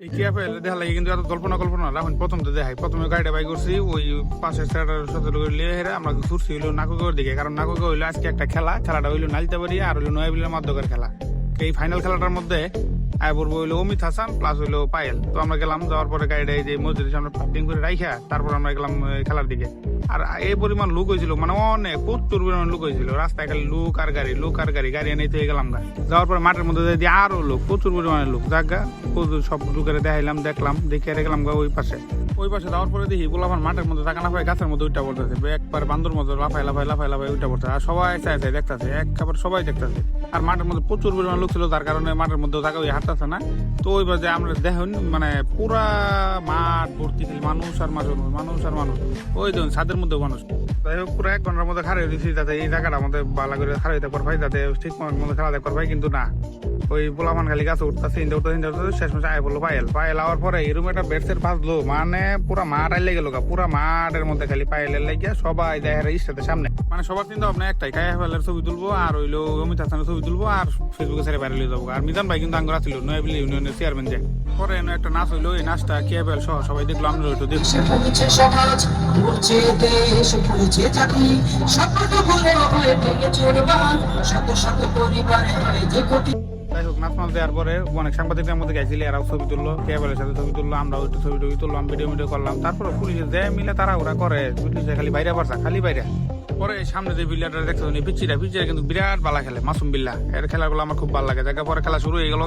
এই কিয়াপেল দেখা লাগে কিন্তু এত কল্পনা কল্পনা না। এখন প্রথম তো দেখাই, প্রথমে গাড়িটা বাই করছি ওই পাশের স্যারের সাথে লিয়ে হেরে আমরা ঘুরছি হইলো নাকুগর দিকে, কারণ নাকুগর হইলো আজকে একটা খেলাটা হইলো নালতাবাড়ি আর হইলো নয়াবিলের মাধ্যমের খেলা। এই ফাইনাল খেলাটার মধ্যে আয় পড়বো হইলো অমিত হাসান প্লাস হইলো পায়েল। তো আমরা গেলাম, যাওয়ার পরে গাড়িটা এই যে মসজিদের সামনে পার্কিং করে রাইখা তারপর আমরা গেলাম খেলার দিকে। আর এই পরিমাণ লোক হয়েছিল, মানে অনেক প্রচুর পরিমাণ লোক হয়েছিল, রাস্তায় খালি লোক আর গাড়ি গাড়ি এনে তো গেলাম গা। যাওয়ার পরে মাঠের মধ্যে দিয়ে আরো লোক, প্রচুর পরিমাণের লোক, জায়গা সব লোকের দেখাইলাম, দেখলাম, দেখে গেলাম গা ওই পাশে যাওয়ার পরে দেখি গোলাপান মাঠের মধ্যে থাকা না পায় গাছের মধ্যে উঠা পড়তেছে, একবার বান্দর মধ্যে লাফাই উঠা পড়তেছে। আর সবাই চাই দেখতেছে, একবার সবাই দেখতেছে। আর মাঠের মধ্যে প্রচুর পরিমাণ লোক ছিল, যার কারণে মাঠের মধ্যে থাকা ওই হাঁটতেছে না। তো ওইবার যে আমরা দেখুন মানে পুরা মাঠ ভর্তি মানুষ আর মানুষ, ওই দেখুন ছাদের মধ্যে মানুষ। যাই হোক পুরো 1 ঘন্টার মধ্যে খারাই দিচ্ছি যাতে এই জায়গাটা আমাদের ভালো করে খারাই দেখতে পারবাই, যাতে ঠিক মধ্যে খেলা দেখতে পারবাই। কিন্তু না, ওই পোলাপান খালি গাছে উঠতেছে, শেষ মাসে আয় বললো পায়েল আওয়ার পরে এরকম একটা বেডসেট বাজলো, মানে পুরা মাঠ আইলে গেল, পুরা মাঠের মধ্যে খালি পায়েলের লাগিয়া সবাই দেখে স্টেজের সামনে। মানে সবার চিন্তা ভাবনা একটাই, কায়াফেলের ছবি তুলবো আর হইলো অমিত হাসানের ছবি তুলবো আর ফেসবুকে ছেড়ে বাইরে লিয়ে যাবো। আর মিজান ভাই কিন্তু আঙ্গুর ছিল নয়াবিল ইউনিয়নের চেয়ারম্যান। যে পরে একটা নাচ হইলো, এই নাচটা কিয়াপেল সহ সবাই দেখলো, আমরা একটু দেখছি। যাই হোক নাচ মাছ দেওয়ার পরে অনেক সাংবাদিকদের মধ্যে গেছিল, এরাও ছবি তুললো, কেবলের সাথে ছবি তুললো, আমরাও একটু ছবি তুললাম, ভিডিও করলাম। তারপরে পুলিশে যে মিলে তারা ওরা করে, পুলিশে খালি বাইরে পারছা, খালি বাইরে। পরে সামনে যে বিল্লাটা দেখছো পিচ্চিটা কিন্তু বিরাট ভালো খেলে, মাসুম বিল্লা। এর খেলাগুলো আমার খুব ভালো লাগে। জায়গা পরে খেলা শুরু হয়ে গেল,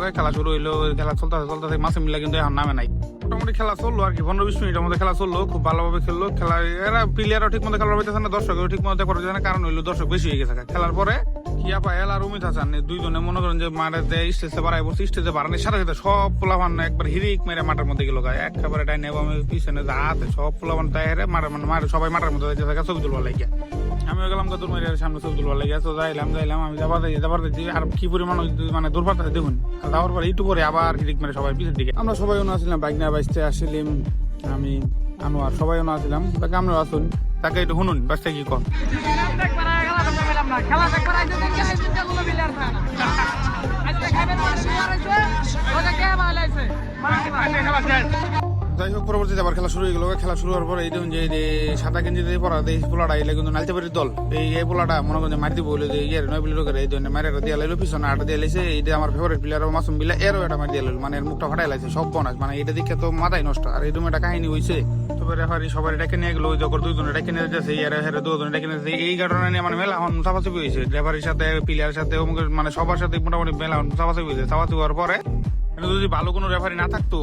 খেলা চলতে মাসুম বিল্লা কিন্তু এখন নামে নাই। মোটামুটি খেলা চললো আর কি, 15-20 মিনিটের মধ্যে খেলা চললো, খুব ভালোভাবে খেললো খেলা। এরা প্লেয়ারও ঠিক মতো খেলা পাইতেছে না, দর্শকও ঠিক মতো দেখতে পারতেছে না, কারণ হইলো দর্শক বেশি হয়ে গেছে। খেলার পরে কিয়া পায়েল আর অমিত হাসান দুইজনে মনে করেন যে মাঠে স্টেজে বাড়াই বসে, স্টেজে বাড়ানোর সাথে সাথে সব পোলাপান একবার হিরিক মেরে মাঠের মধ্যে গেল গায়ে, একেবারে ডাইনে বামে পিছনে হাতে সব পোলাপান তাই হেরে সবাই মাঠের মধ্যে ছবি তুলবার লাগিয়া। আমিও গেলাম গদুর মারিয়ার সামনে ছবি তুলবার লাগিয়া। তো যাইলাম আমি যাবার দিচ্ছি, আর কি পরিমাণ মানে দুর্ভাগ্য দেখুন। যাওয়ার পরে একটু পরে আবার হিরিক মেরে সবাই পিছের দিকে। আমরা সবাই আসছিলাম, বাইক নিয়ে বাইসতে আসছিলাম, আমি আনোয়ার সবাই আসছিলাম। তাকে আমরা আসুন, তাকে একটু শুনুন বাসটা কি কর। যাই হোক পরবর্তীতে আবার খেলা শুরু হয়ে গেল। খেলা শুরু হওয়ার পরে এই দেখুন যে সাদা গেঞ্জি দিয়ে পড়া এই পোলাটা এলে কিন্তু নালতেবাড়ির দল। এই পোলাটা মনে করেন মারি দিব বলে যে ইয়ের নয়বিল লোকের এই ধরনের মারিটা দিয়ে লাইলো, পিছনে আটা দিয়ে লাইছে। এইটা আমার ফেভারিট প্লেয়ার মাসুম বিল্লা, এরও এটা মারি দিয়ে লাইলো, মানে এর মুখটা ফাটাই লাইছে সব বনাস, মানে এটা দেখে তো মাথায় নষ্ট। আর এরকম একটা কাহিনী হয়েছে। তবে রেফারি সবাই ডেকে নিয়ে গেলো, ওই যখন দুইজনে ডেকে নিয়ে যাচ্ছে, হেরে দুজনে ডেকে নিয়ে যাচ্ছে। এই ঘটনা নিয়ে মানে মেলা এখন মুসাফাসুফি হয়েছে, রেফারির সাথে প্লেয়ারের সাথে মানে সবার সাথে মোটামুটি মেলা মুসাফাসুফি হয়েছে। সাফাসুফি হওয়ার পরে যদি ভালো কোনো রেফারি না থাকতো